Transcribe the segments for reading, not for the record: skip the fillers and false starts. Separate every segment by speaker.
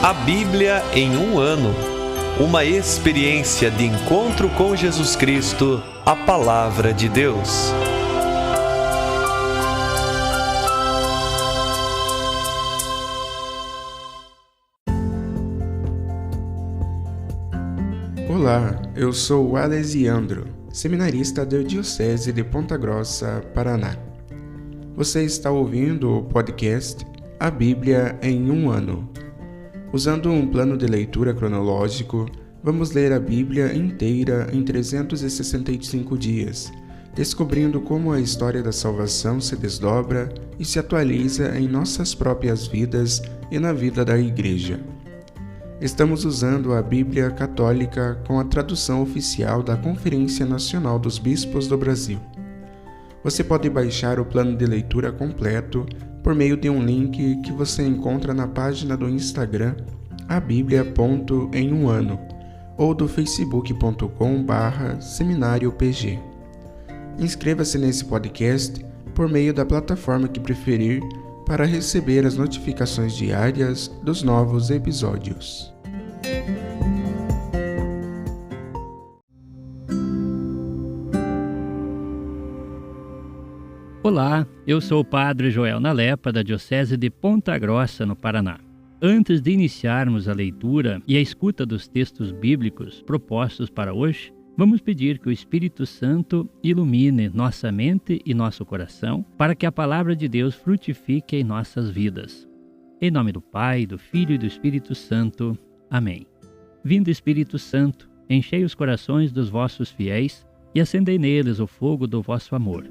Speaker 1: A Bíblia em um ano. Uma experiência de encontro com Jesus Cristo, a Palavra de Deus.
Speaker 2: Olá, eu sou o Alesiandro, seminarista da Diocese de Ponta Grossa, Paraná. Você está ouvindo o podcast A Bíblia em um ano. Usando um plano de leitura cronológico, vamos ler a Bíblia inteira em 365 dias, descobrindo como a história da salvação se desdobra e se atualiza em nossas próprias vidas e na vida da Igreja. Estamos usando a Bíblia Católica com a tradução oficial da Conferência Nacional dos Bispos do Brasil. Você pode baixar o plano de leitura completo por meio de um link que você encontra na página do Instagram abiblia.emumano ou do facebook.com/seminariopg. Inscreva-se nesse podcast por meio da plataforma que preferir para receber as notificações diárias dos novos episódios.
Speaker 3: Olá, eu sou o Padre Joel Nalepa, da Diocese de Ponta Grossa, no Paraná. Antes de iniciarmos a leitura e a escuta dos textos bíblicos propostos para hoje, vamos pedir que o Espírito Santo ilumine nossa mente e nosso coração para que a Palavra de Deus frutifique em nossas vidas. Em nome do Pai, do Filho e do Espírito Santo. Amém. Vindo Espírito Santo, enchei os corações dos vossos fiéis e acendei neles o fogo do vosso amor.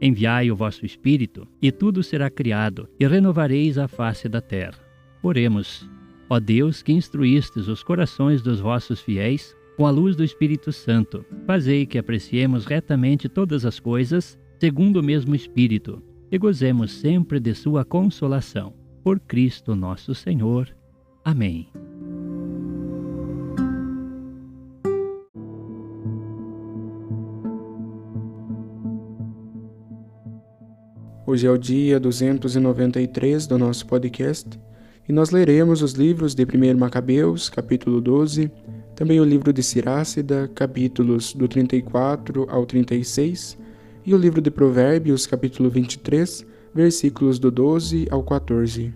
Speaker 3: Enviai o vosso Espírito, e tudo será criado, e renovareis a face da terra. Oremos. Ó Deus, que instruístes os corações dos vossos fiéis, com a luz do Espírito Santo, fazei que apreciemos retamente todas as coisas, segundo o mesmo Espírito, e gozemos sempre de sua consolação. Por Cristo nosso Senhor. Amém.
Speaker 2: Hoje é o dia 293 do nosso podcast e nós leremos os livros de 1 Macabeus, capítulo 12, também o livro de Sirácida, capítulos do 34 ao 36 e o livro de Provérbios, capítulo 23, versículos do 12 ao 14.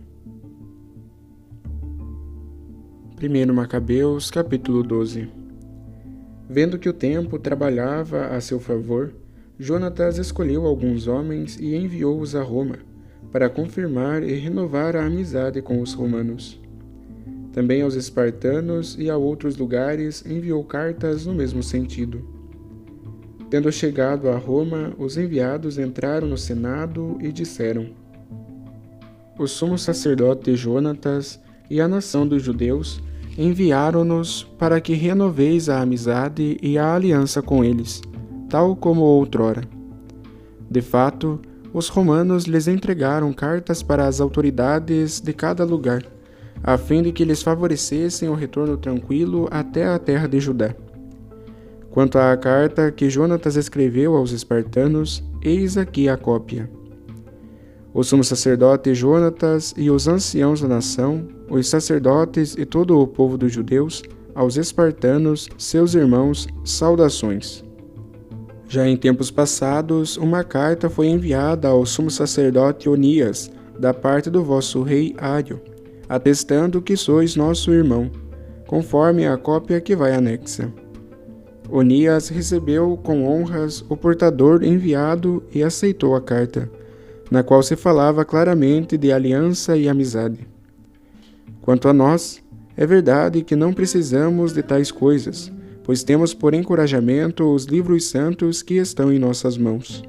Speaker 2: 1 Macabeus, capítulo 12. Vendo que o tempo trabalhava a seu favor, Jonatas escolheu alguns homens e enviou-os a Roma, para confirmar e renovar a amizade com os romanos. Também aos espartanos e a outros lugares enviou cartas no mesmo sentido. Tendo chegado a Roma, os enviados entraram no Senado e disseram: O sumo sacerdote Jonatas e a nação dos judeus enviaram-nos para que renoveis a amizade e a aliança com eles, tal como outrora. De fato, os romanos lhes entregaram cartas para as autoridades de cada lugar, a fim de que lhes favorecessem o retorno tranquilo até a terra de Judá. Quanto à carta que Jonatas escreveu aos espartanos, eis aqui a cópia. O sumo sacerdote Jonatas e os anciãos da nação, os sacerdotes e todo o povo dos judeus, aos espartanos, seus irmãos, saudações. Já em tempos passados, uma carta foi enviada ao sumo sacerdote Onias, da parte do vosso rei Ário, atestando que sois nosso irmão, conforme a cópia que vai anexa. Onias recebeu com honras o portador enviado e aceitou a carta, na qual se falava claramente de aliança e amizade. Quanto a nós, é verdade que não precisamos de tais coisas, pois temos por encorajamento os livros santos que estão em nossas mãos.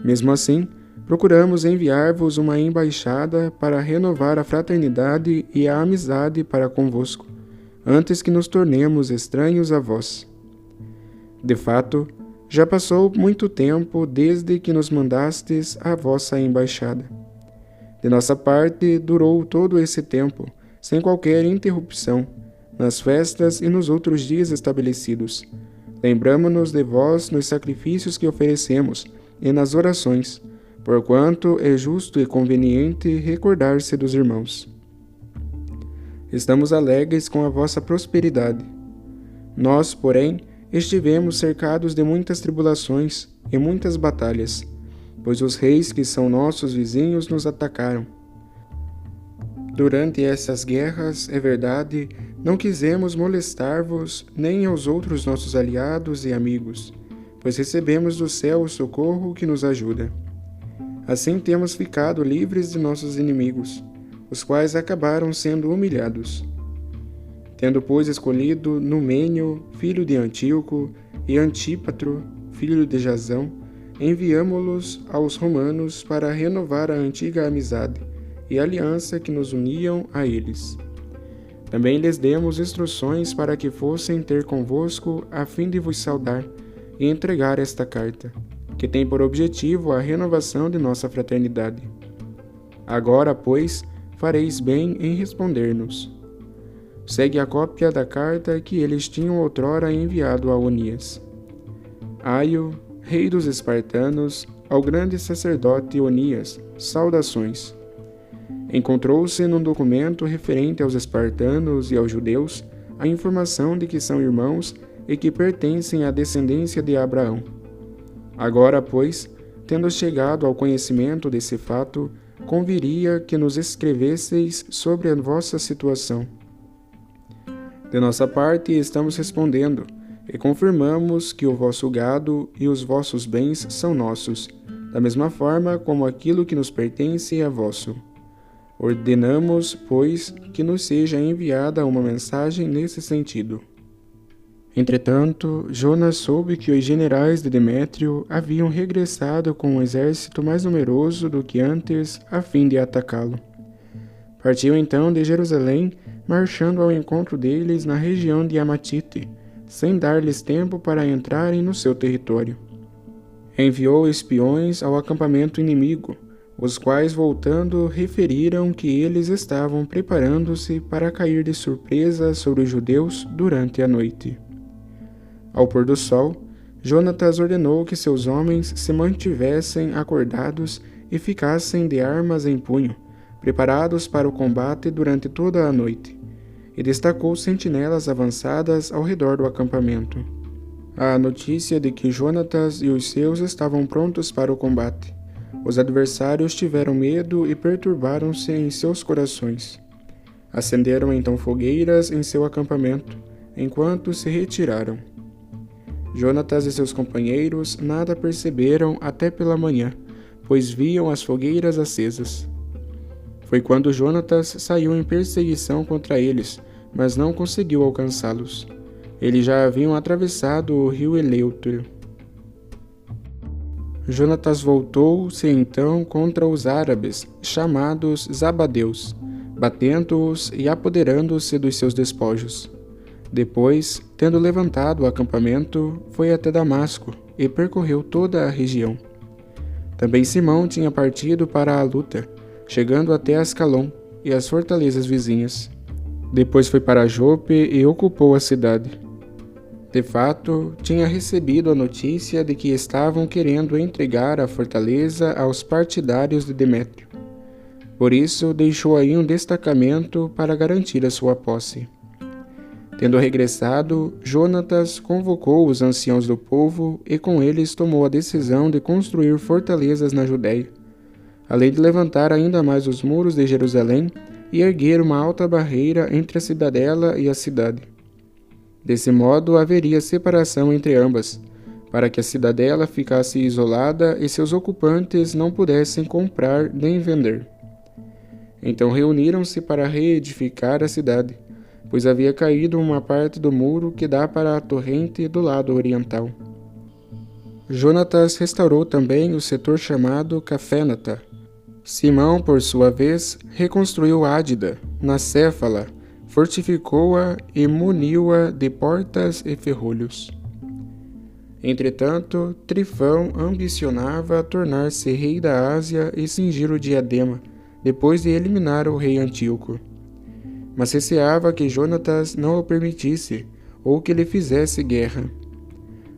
Speaker 2: Mesmo assim, procuramos enviar-vos uma embaixada para renovar a fraternidade e a amizade para convosco, antes que nos tornemos estranhos a vós. De fato, já passou muito tempo desde que nos mandastes a vossa embaixada. De nossa parte, durou todo esse tempo, sem qualquer interrupção, nas festas e nos outros dias estabelecidos. Lembramo-nos de vós nos sacrifícios que oferecemos e nas orações, porquanto é justo e conveniente recordar-se dos irmãos. estamos alegres com a vossa prosperidade. Nós, porém, estivemos cercados de muitas tribulações e muitas batalhas, pois os reis que são nossos vizinhos nos atacaram. Durante essas guerras, é verdade, não quisemos molestar-vos nem aos outros nossos aliados e amigos, pois recebemos do céu o socorro que nos ajuda. Assim temos ficado livres de nossos inimigos, os quais acabaram sendo humilhados. Tendo, pois, escolhido Numênio, filho de Antíoco, e Antípatro, filho de Jasão, enviamo-los aos romanos para renovar a antiga amizade e aliança que nos uniam a eles. Também lhes demos instruções para que fossem ter convosco a fim de vos saudar e entregar esta carta, que tem por objetivo a renovação de nossa fraternidade. Agora, pois, fareis bem em responder-nos. Segue a cópia da carta que eles tinham outrora enviado a Onias. Aio, rei dos espartanos, ao grande sacerdote Onias, saudações. Encontrou-se num documento referente aos espartanos e aos judeus a informação de que são irmãos e que pertencem à descendência de Abraão. Agora, pois, tendo chegado ao conhecimento desse fato, conviria que nos escrevesseis sobre a vossa situação. De nossa parte, estamos respondendo, e confirmamos que o vosso gado e os vossos bens são nossos, da mesma forma como aquilo que nos pertence é vosso. Ordenamos, pois, que nos seja enviada uma mensagem nesse sentido. Entretanto, Jonas soube que os generais de Demétrio haviam regressado com um exército mais numeroso do que antes, a fim de atacá-lo. Partiu então de Jerusalém, marchando ao encontro deles na região de Amatite, sem dar-lhes tempo para entrarem no seu território. Enviou espiões ao acampamento inimigo, os quais, voltando, referiram que eles estavam preparando-se para cair de surpresa sobre os judeus durante a noite. Ao pôr do sol, Jonatas ordenou que seus homens se mantivessem acordados e ficassem de armas em punho, preparados para o combate durante toda a noite, e destacou sentinelas avançadas ao redor do acampamento. A notícia de que Jonatas e os seus estavam prontos para o combate. Os adversários tiveram medo e perturbaram-se em seus corações. Acenderam então fogueiras em seu acampamento, enquanto se retiraram. Jonatas e seus companheiros nada perceberam até pela manhã, pois viam as fogueiras acesas. Foi quando Jonatas saiu em perseguição contra eles, mas não conseguiu alcançá-los. Eles já haviam atravessado o rio Eleutro. Jonatas voltou-se então contra os árabes, chamados Zabadeus, batendo-os e apoderando-se dos seus despojos. Depois, tendo levantado o acampamento, foi até Damasco e percorreu toda a região. Também Simão tinha partido para a luta, chegando até Ascalon e as fortalezas vizinhas. Depois foi para Jope e ocupou a cidade. De fato, tinha recebido a notícia de que estavam querendo entregar a fortaleza aos partidários de Demétrio. Por isso, deixou aí um destacamento para garantir a sua posse. Tendo regressado, Jonatas convocou os anciãos do povo e com eles tomou a decisão de construir fortalezas na Judéia, além de levantar ainda mais os muros de Jerusalém e erguer uma alta barreira entre a cidadela e a cidade. Desse modo, haveria separação entre ambas, para que a cidadela ficasse isolada e seus ocupantes não pudessem comprar nem vender. Então reuniram-se para reedificar a cidade, pois havia caído uma parte do muro que dá para a torrente do lado oriental. Jonatas restaurou também o setor chamado Cafénata. Simão, por sua vez, reconstruiu Ádida, na Céfala, fortificou-a e muniu-a de portas e ferrolhos. Entretanto, Trifão ambicionava tornar-se rei da Ásia e cingir o diadema, depois de eliminar o rei Antíoco. Mas receava que Jonatas não o permitisse, ou que lhe fizesse guerra.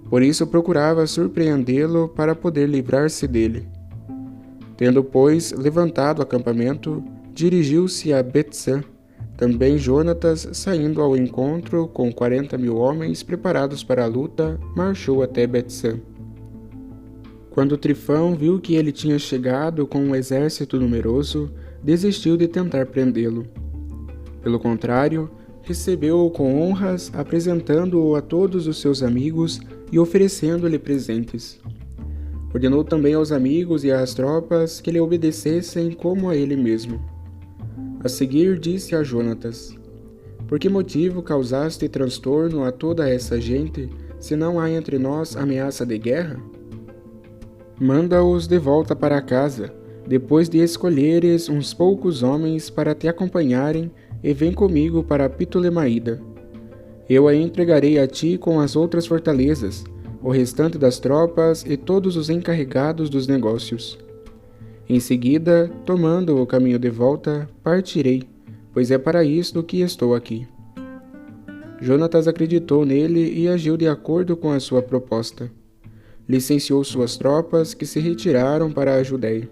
Speaker 2: Por isso procurava surpreendê-lo para poder livrar-se dele. Tendo, pois, levantado o acampamento, dirigiu-se a Betsã, Também Jonatas, saindo ao encontro com 40.000 homens preparados para a luta, marchou até Bet-san. Quando Trifão viu que ele tinha chegado com um exército numeroso, desistiu de tentar prendê-lo. Pelo contrário, recebeu-o com honras, apresentando-o a todos os seus amigos e oferecendo-lhe presentes. Ordenou também aos amigos e às tropas que lhe obedecessem como a ele mesmo. A seguir disse a Jonatas: Por que motivo causaste transtorno a toda essa gente, se não há entre nós ameaça de guerra? Manda-os de volta para casa, depois de escolheres uns poucos homens para te acompanharem, e vem comigo para Ptolemaída. Eu a entregarei a ti com as outras fortalezas, o restante das tropas e todos os encarregados dos negócios. Em seguida, tomando o caminho de volta, partirei, pois é para isto que estou aqui. Jonatas acreditou nele e agiu de acordo com a sua proposta. Licenciou suas tropas, que se retiraram para a Judéia.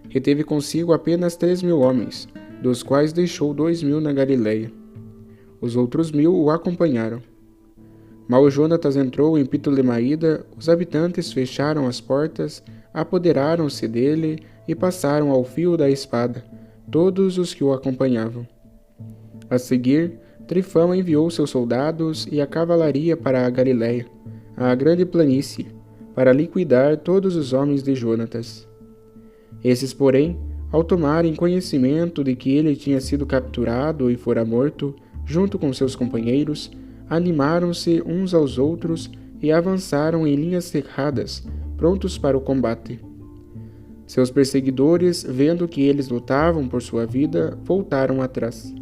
Speaker 2: Reteve consigo apenas 3.000 homens, dos quais deixou 2.000 na Galiléia. Os outros 1.000 o acompanharam. Mal Jonatas entrou em Ptolemaída, os habitantes fecharam as portas, apoderaram-se dele e passaram ao fio da espada todos os que o acompanhavam. A seguir, Trifão enviou seus soldados e a cavalaria para a Galiléia, a grande planície, para liquidar todos os homens de Jonatas. Esses, porém, ao tomarem conhecimento de que ele tinha sido capturado e fora morto, junto com seus companheiros, animaram-se uns aos outros e avançaram em linhas cerradas, prontos para o combate. Seus perseguidores, vendo que eles lutavam por sua vida, voltaram atrás.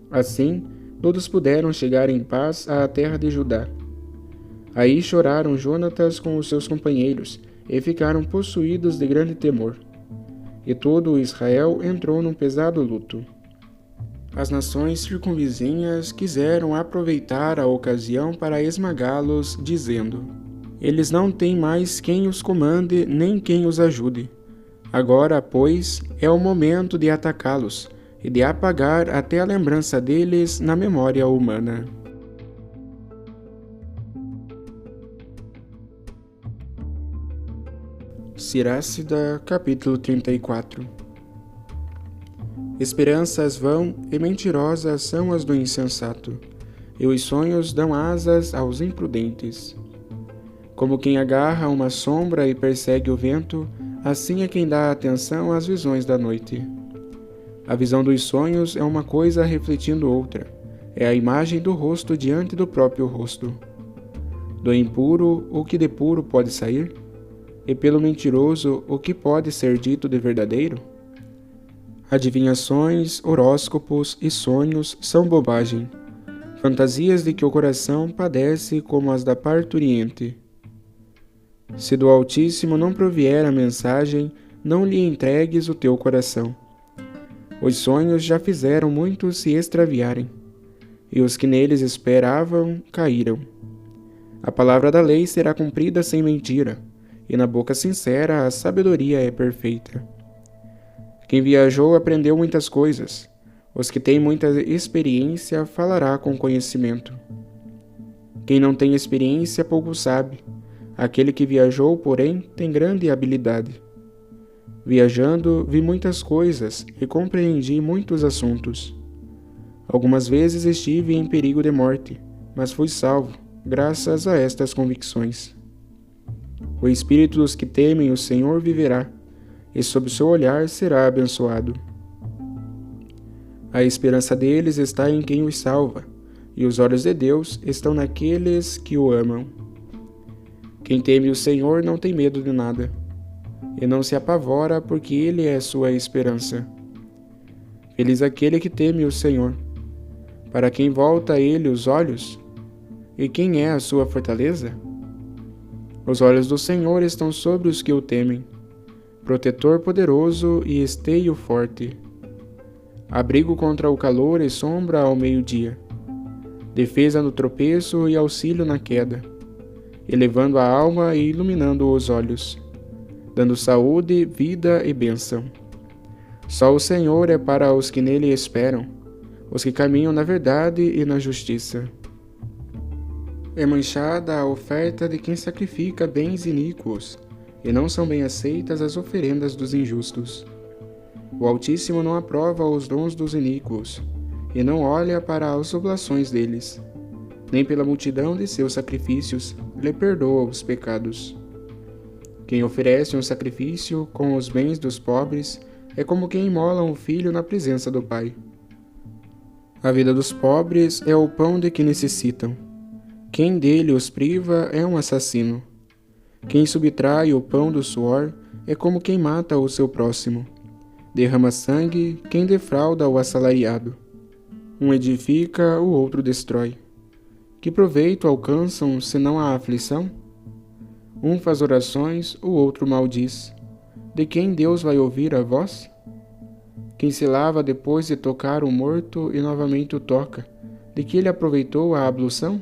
Speaker 2: Assim, todos puderam chegar em paz à terra de Judá. Aí choraram Jonatas com os seus companheiros e ficaram possuídos de grande temor. E todo Israel entrou num pesado luto. As nações circunvizinhas quiseram aproveitar a ocasião para esmagá-los, dizendo: Eles não têm mais quem os comande nem quem os ajude. Agora, pois, é o momento de atacá-los e de apagar até a lembrança deles na memória humana. Sirácida, capítulo 34. Esperanças vão e mentirosas são as do insensato, e os sonhos dão asas aos imprudentes. Como quem agarra uma sombra e persegue o vento, assim é quem dá atenção às visões da noite. A visão dos sonhos é uma coisa refletindo outra, é a imagem do rosto diante do próprio rosto. Do impuro, o que de puro pode sair? E pelo mentiroso, o que pode ser dito de verdadeiro? Adivinhações, horóscopos e sonhos são bobagem, fantasias de que o coração padece como as da parturiente. Se do Altíssimo não provier a mensagem, não lhe entregues o teu coração. Os sonhos já fizeram muitos se extraviarem, e os que neles esperavam caíram. A palavra da lei será cumprida sem mentira, e na boca sincera a sabedoria é perfeita. Quem viajou aprendeu muitas coisas. Os que têm muita experiência falará com conhecimento. Quem não tem experiência pouco sabe. Aquele que viajou, porém, tem grande habilidade. Viajando, vi muitas coisas e compreendi muitos assuntos. Algumas vezes estive em perigo de morte, mas fui salvo, graças a estas convicções. O espírito dos que temem o Senhor viverá, e sob seu olhar será abençoado. A esperança deles está em quem os salva, e os olhos de Deus estão naqueles que o amam. Quem teme o Senhor não tem medo de nada, e não se apavora porque Ele é sua esperança. Feliz aquele que teme o Senhor, para quem volta a Ele os olhos, e quem é a sua fortaleza? Os olhos do Senhor estão sobre os que o temem, protetor poderoso e esteio forte. Abrigo contra o calor e sombra ao meio-dia, defesa no tropeço e auxílio na queda, elevando a alma e iluminando os olhos, dando saúde, vida e bênção. Só o Senhor é para os que nele esperam, os que caminham na verdade e na justiça. É manchada a oferta de quem sacrifica bens iníquos, e não são bem aceitas as oferendas dos injustos. O Altíssimo não aprova os dons dos iníquos, e não olha para as oblações deles, nem pela multidão de seus sacrifícios lhe perdoa os pecados. Quem oferece um sacrifício com os bens dos pobres é como quem imola um filho na presença do Pai. A vida dos pobres é o pão de que necessitam. Quem dele os priva é um assassino. Quem subtrai o pão do suor é como quem mata o seu próximo. Derrama sangue quem defrauda o assalariado. Um edifica, o outro destrói. Que proveito alcançam senão a aflição? Um faz orações, o outro maldiz. De quem Deus vai ouvir a voz? Quem se lava depois de tocar o morto e novamente o toca, de que ele aproveitou a ablução?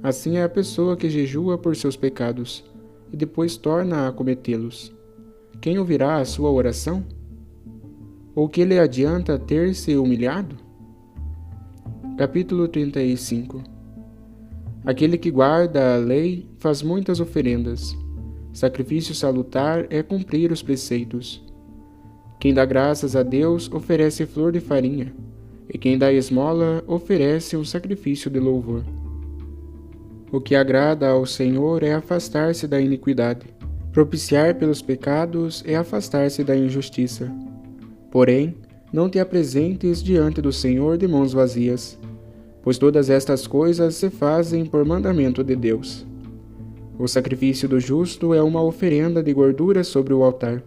Speaker 2: Assim é a pessoa que jejua por seus pecados, e depois torna a cometê-los. Quem ouvirá a sua oração? Ou que lhe adianta ter-se humilhado? Capítulo 35. Aquele que guarda a lei faz muitas oferendas. Sacrifício salutar é cumprir os preceitos. Quem dá graças a Deus oferece flor de farinha, e quem dá esmola oferece um sacrifício de louvor. O que agrada ao Senhor é afastar-se da iniquidade. Propiciar pelos pecados é afastar-se da injustiça. Porém, não te apresentes diante do Senhor de mãos vazias, pois todas estas coisas se fazem por mandamento de Deus. O sacrifício do justo é uma oferenda de gordura sobre o altar,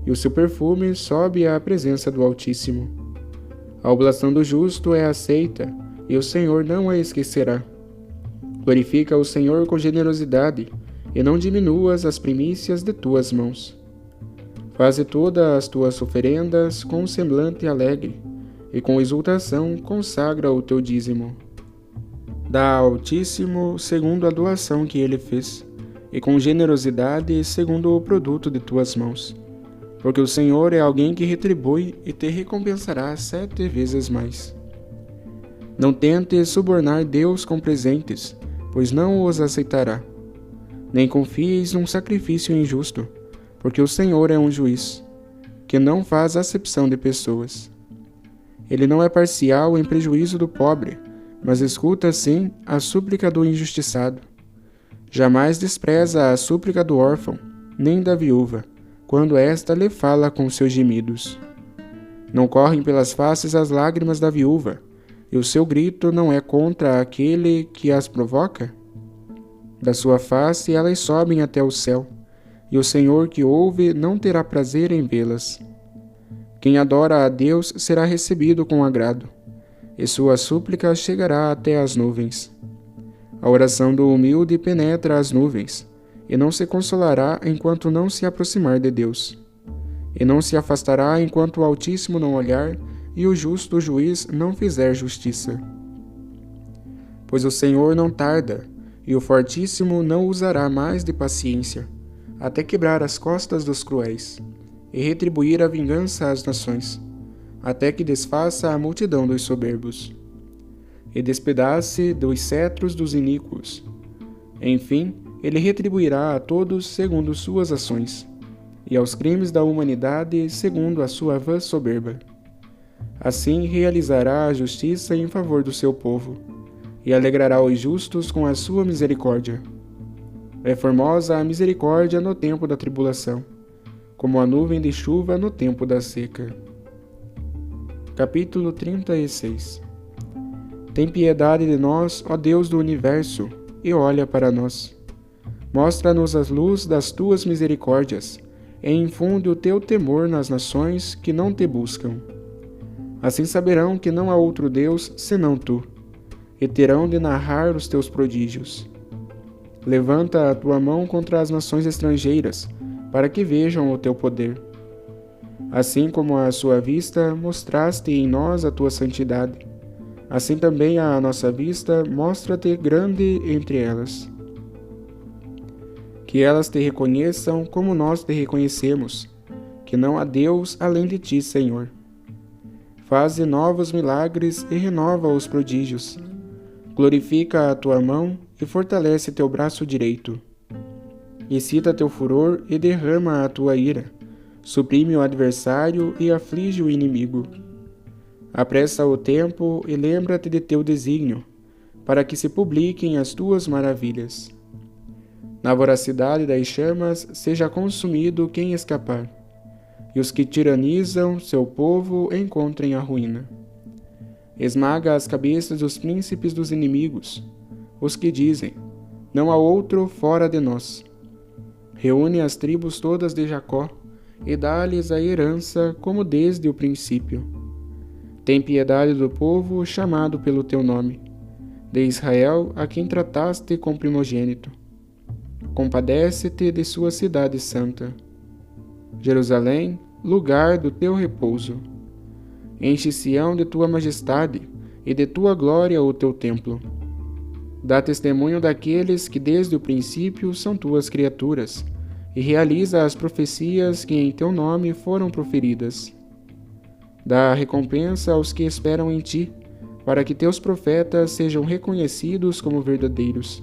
Speaker 2: e o seu perfume sobe à presença do Altíssimo. A oblação do justo é aceita, e o Senhor não a esquecerá. Glorifica o Senhor com generosidade, e não diminuas as primícias de tuas mãos. Faze todas as tuas oferendas com um semblante alegre, e com exultação consagra o teu dízimo. Dá ao Altíssimo segundo a doação que ele fez, e com generosidade segundo o produto de tuas mãos. Porque o Senhor é alguém que retribui e te recompensará 7 vezes mais. Não tentes subornar Deus com presentes, pois não os aceitará. Nem confieis num sacrifício injusto, porque o Senhor é um juiz, que não faz acepção de pessoas. Ele não é parcial em prejuízo do pobre, mas escuta, sim, a súplica do injustiçado. Jamais despreza a súplica do órfão, nem da viúva, quando esta lhe fala com seus gemidos. Não correm pelas faces as lágrimas da viúva, e o seu grito não é contra aquele que as provoca? Da sua face elas sobem até o céu, e o Senhor que ouve não terá prazer em vê-las. Quem adora a Deus será recebido com agrado, e sua súplica chegará até as nuvens. A oração do humilde penetra as nuvens, e não se consolará enquanto não se aproximar de Deus. E não se afastará enquanto o Altíssimo não olhar, e o justo juiz não fizer justiça. Pois o Senhor não tarda, e o Fortíssimo não usará mais de paciência, até quebrar as costas dos cruéis, e retribuir a vingança às nações, até que desfaça a multidão dos soberbos, e despedace dos cetros dos iníquos. Enfim, ele retribuirá a todos segundo suas ações, e aos crimes da humanidade segundo a sua vã soberba. Assim realizará a justiça em favor do seu povo, e alegrará os justos com a sua misericórdia. É formosa a misericórdia no tempo da tribulação, como a nuvem de chuva no tempo da seca. Capítulo 36. Tem piedade de nós, ó Deus do universo, e olha para nós. Mostra-nos a luz das tuas misericórdias, e infunde o teu temor nas nações que não te buscam. Assim saberão que não há outro Deus senão tu, e terão de narrar os teus prodígios. Levanta a tua mão contra as nações estrangeiras, para que vejam o teu poder. Assim como à sua vista mostraste em nós a tua santidade, assim também à nossa vista mostra-te grande entre elas. Que elas te reconheçam como nós te reconhecemos, que não há Deus além de ti, Senhor. Faze novos milagres e renova os prodígios. Glorifica a tua mão e fortalece teu braço direito. Excita teu furor e derrama a tua ira. Suprime o adversário e aflige o inimigo. Apressa o tempo e lembra-te de teu desígnio, para que se publiquem as tuas maravilhas. Na voracidade das chamas seja consumido quem escapar, e os que tiranizam seu povo encontrem a ruína. Esmaga as cabeças dos príncipes dos inimigos, os que dizem, não há outro fora de nós. Reúne as tribos todas de Jacó, e dá-lhes a herança como desde o princípio. Tem piedade do povo chamado pelo teu nome, de Israel a quem trataste com primogênito. Compadece-te de sua cidade santa. Jerusalém, lugar do teu repouso. Enche Sião de tua majestade e de tua glória o teu templo. Dá testemunho daqueles que desde o princípio são tuas criaturas, e realiza as profecias que em teu nome foram proferidas. Dá recompensa aos que esperam em ti, para que teus profetas sejam reconhecidos como verdadeiros.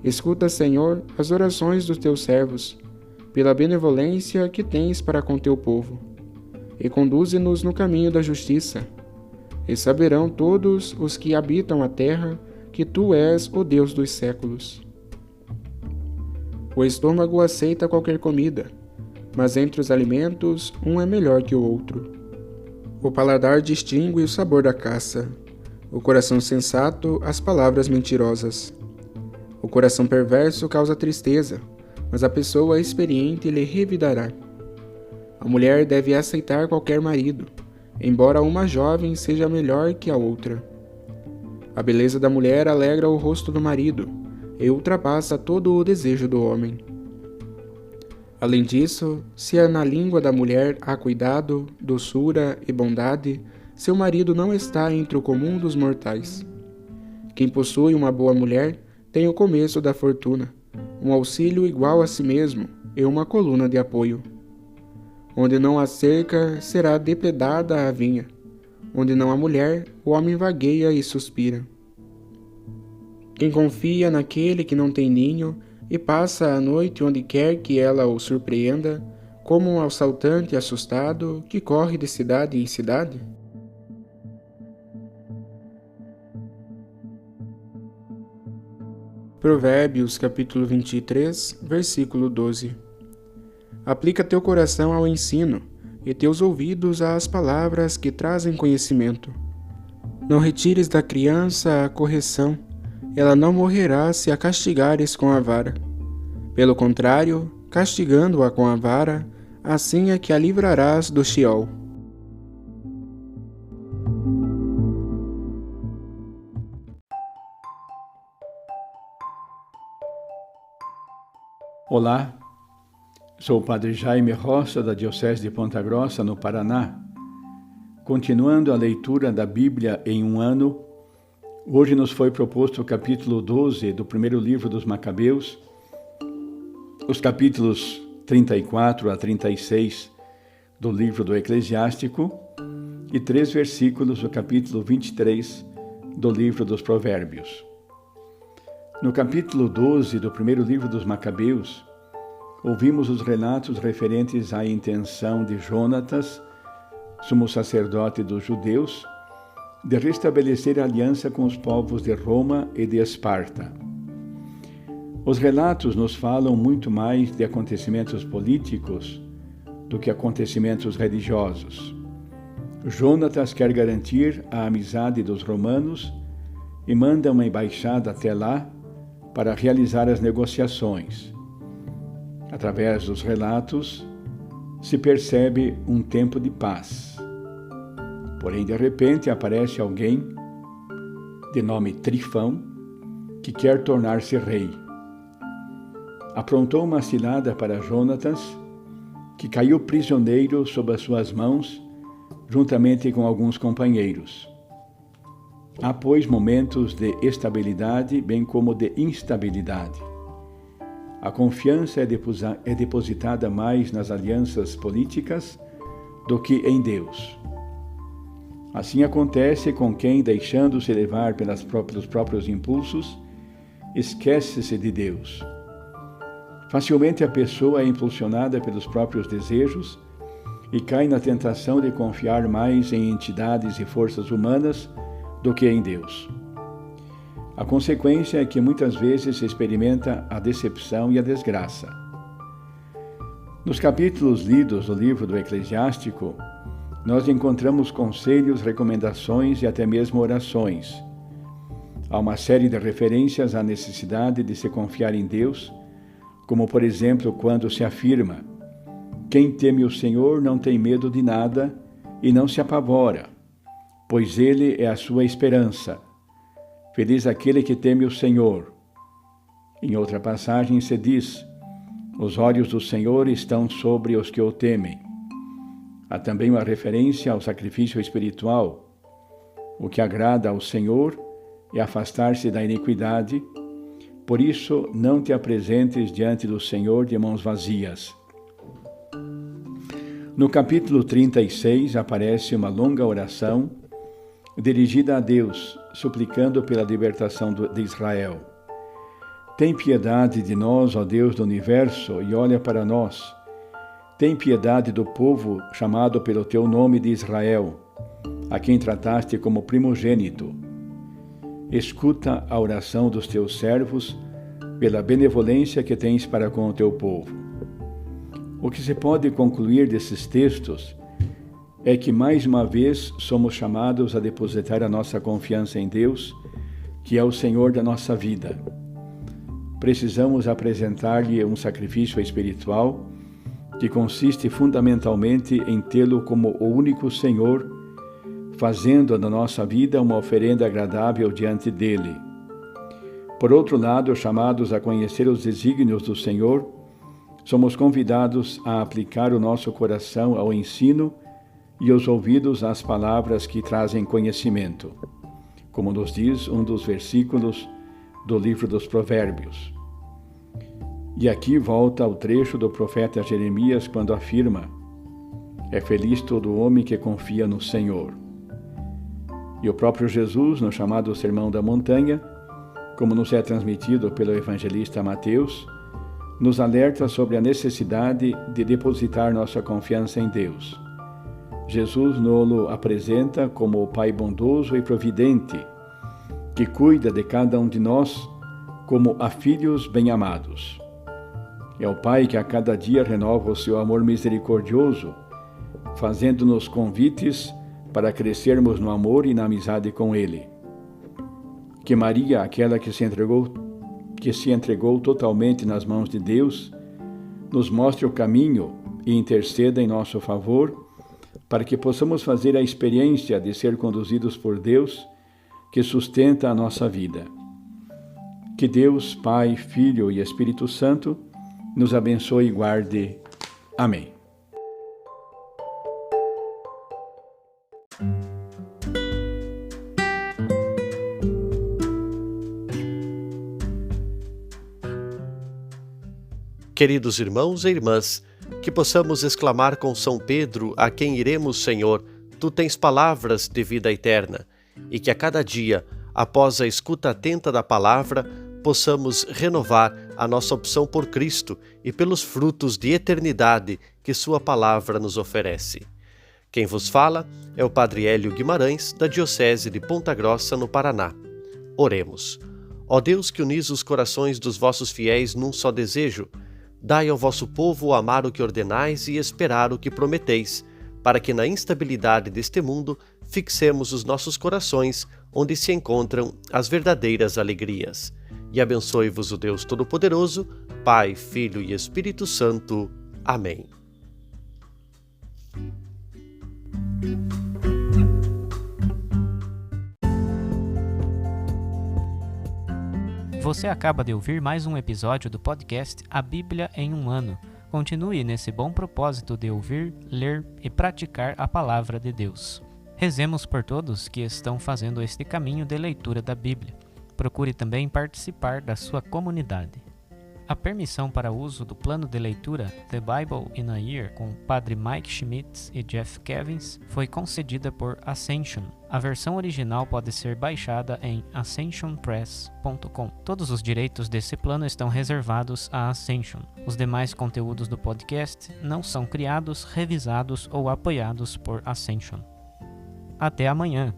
Speaker 2: Escuta, Senhor, as orações dos teus servos, pela benevolência que tens para com teu povo, e conduze-nos no caminho da justiça, e saberão todos os que habitam a terra que tu és o Deus dos séculos. O estômago aceita qualquer comida, mas entre os alimentos um é melhor que o outro. O paladar distingue o sabor da caça, o coração sensato as palavras mentirosas. O coração perverso causa tristeza, mas a pessoa experiente lhe revidará. A mulher deve aceitar qualquer marido, embora uma jovem seja melhor que a outra. A beleza da mulher alegra o rosto do marido e ultrapassa todo o desejo do homem. Além disso, se na língua da mulher há cuidado, doçura e bondade, seu marido não está entre o comum dos mortais. Quem possui uma boa mulher tem o começo da fortuna, um auxílio igual a si mesmo e uma coluna de apoio. Onde não há cerca, será depredada a vinha. Onde não há mulher, o homem vagueia e suspira. Quem confia naquele que não tem ninho e passa a noite onde quer que ela o surpreenda, como um assaltante assustado que corre de cidade em cidade? Provérbios capítulo 23, versículo 12. Aplica teu coração ao ensino e teus ouvidos às palavras que trazem conhecimento. Não retires da criança a correção, ela não morrerá se a castigares com a vara. Pelo contrário, castigando-a com a vara, assim é que a livrarás do Sheol.
Speaker 4: Olá, sou o Padre Jaime Roça, da Diocese de Ponta Grossa, no Paraná. Continuando a leitura da Bíblia em um ano, hoje nos foi proposto o capítulo 12 do primeiro livro dos Macabeus, os capítulos 34 a 36 do livro do Eclesiástico e 3 versículos do capítulo 23 do livro dos Provérbios. No capítulo 12 do primeiro livro dos Macabeus, ouvimos os relatos referentes à intenção de Jonatas, sumo sacerdote dos judeus, de restabelecer a aliança com os povos de Roma e de Esparta. Os relatos nos falam muito mais de acontecimentos políticos do que acontecimentos religiosos. Jonatas quer garantir a amizade dos romanos e manda uma embaixada até lá para realizar as negociações. Através dos relatos, se percebe um tempo de paz. Porém, de repente, aparece alguém de nome Trifão, que quer tornar-se rei. Aprontou uma cilada para Jonatas, que caiu prisioneiro sob as suas mãos, juntamente com alguns companheiros. Há, pois, momentos de estabilidade, bem como de instabilidade. A confiança é depositada mais nas alianças políticas do que em Deus. Assim acontece com quem, deixando-se levar pelos próprios impulsos, esquece-se de Deus. Facilmente a pessoa é impulsionada pelos próprios desejos e cai na tentação de confiar mais em entidades e forças humanas do que em Deus. A consequência é que muitas vezes se experimenta a decepção e a desgraça. Nos capítulos lidos do livro do Eclesiástico, nós encontramos conselhos, recomendações e até mesmo orações. Há uma série de referências à necessidade de se confiar em Deus, como por exemplo quando se afirma: quem teme o Senhor não tem medo de nada e não se apavora, pois Ele é a sua esperança. Feliz aquele que teme o Senhor. Em outra passagem se diz: os olhos do Senhor estão sobre os que o temem. Há também uma referência ao sacrifício espiritual. O que agrada ao Senhor é afastar-se da iniquidade. Por isso, não te apresentes diante do Senhor de mãos vazias. No capítulo 36 aparece uma longa oração dirigida a Deus, suplicando pela libertação de Israel. Tem piedade de nós, ó Deus do universo, e olha para nós. Tem piedade do povo chamado pelo teu nome de Israel, a quem trataste como primogênito. Escuta a oração dos teus servos pela benevolência que tens para com o teu povo. O que se pode concluir desses textos é que, mais uma vez, somos chamados a depositar a nossa confiança em Deus, que é o Senhor da nossa vida. Precisamos apresentar-lhe um sacrifício espiritual que consiste fundamentalmente em tê-lo como o único Senhor, fazendo da nossa vida uma oferenda agradável diante dele. Por outro lado, chamados a conhecer os desígnios do Senhor, somos convidados a aplicar o nosso coração ao ensino e os ouvidos às palavras que trazem conhecimento, como nos diz um dos versículos do livro dos Provérbios. E aqui volta ao trecho do profeta Jeremias quando afirma: é feliz todo homem que confia no Senhor. E o próprio Jesus, no chamado Sermão da Montanha, como nos é transmitido pelo evangelista Mateus, nos alerta sobre a necessidade de depositar nossa confiança em Deus. Jesus nos apresenta como o Pai bondoso e providente, que cuida de cada um de nós como a filhos bem-amados. É o Pai que a cada dia renova o seu amor misericordioso, fazendo-nos convites para crescermos no amor e na amizade com Ele. Que Maria, aquela que se entregou totalmente nas mãos de Deus, nos mostre o caminho e interceda em nosso favor, para que possamos fazer a experiência de ser conduzidos por Deus, que sustenta a nossa vida. Que Deus, Pai, Filho e Espírito Santo, nos abençoe e guarde. Amém.
Speaker 1: Queridos irmãos e irmãs, que possamos exclamar com São Pedro, a quem iremos, Senhor, Tu tens palavras de vida eterna, e que a cada dia, após a escuta atenta da palavra, possamos renovar a nossa opção por Cristo e pelos frutos de eternidade que Sua palavra nos oferece. Quem vos fala é o Padre Hélio Guimarães, da Diocese de Ponta Grossa, no Paraná. Oremos. Ó Deus, que unis os corações dos vossos fiéis num só desejo, dai ao vosso povo amar o que ordenais e esperar o que prometeis, para que na instabilidade deste mundo fixemos os nossos corações onde se encontram as verdadeiras alegrias. E abençoe-vos o Deus Todo-Poderoso, Pai, Filho e Espírito Santo. Amém.
Speaker 5: Você acaba de ouvir mais um episódio do podcast A Bíblia em um Ano. Continue nesse bom propósito de ouvir, ler e praticar a Palavra de Deus. Rezemos por todos que estão fazendo este caminho de leitura da Bíblia. Procure também participar da sua comunidade. A permissão para uso do plano de leitura The Bible in a Year com o Padre Mike Schmitz e Jeff Cavins foi concedida por Ascension. A versão original pode ser baixada em ascensionpress.com. Todos os direitos desse plano estão reservados à Ascension. Os demais conteúdos do podcast não são criados, revisados ou apoiados por Ascension. Até amanhã!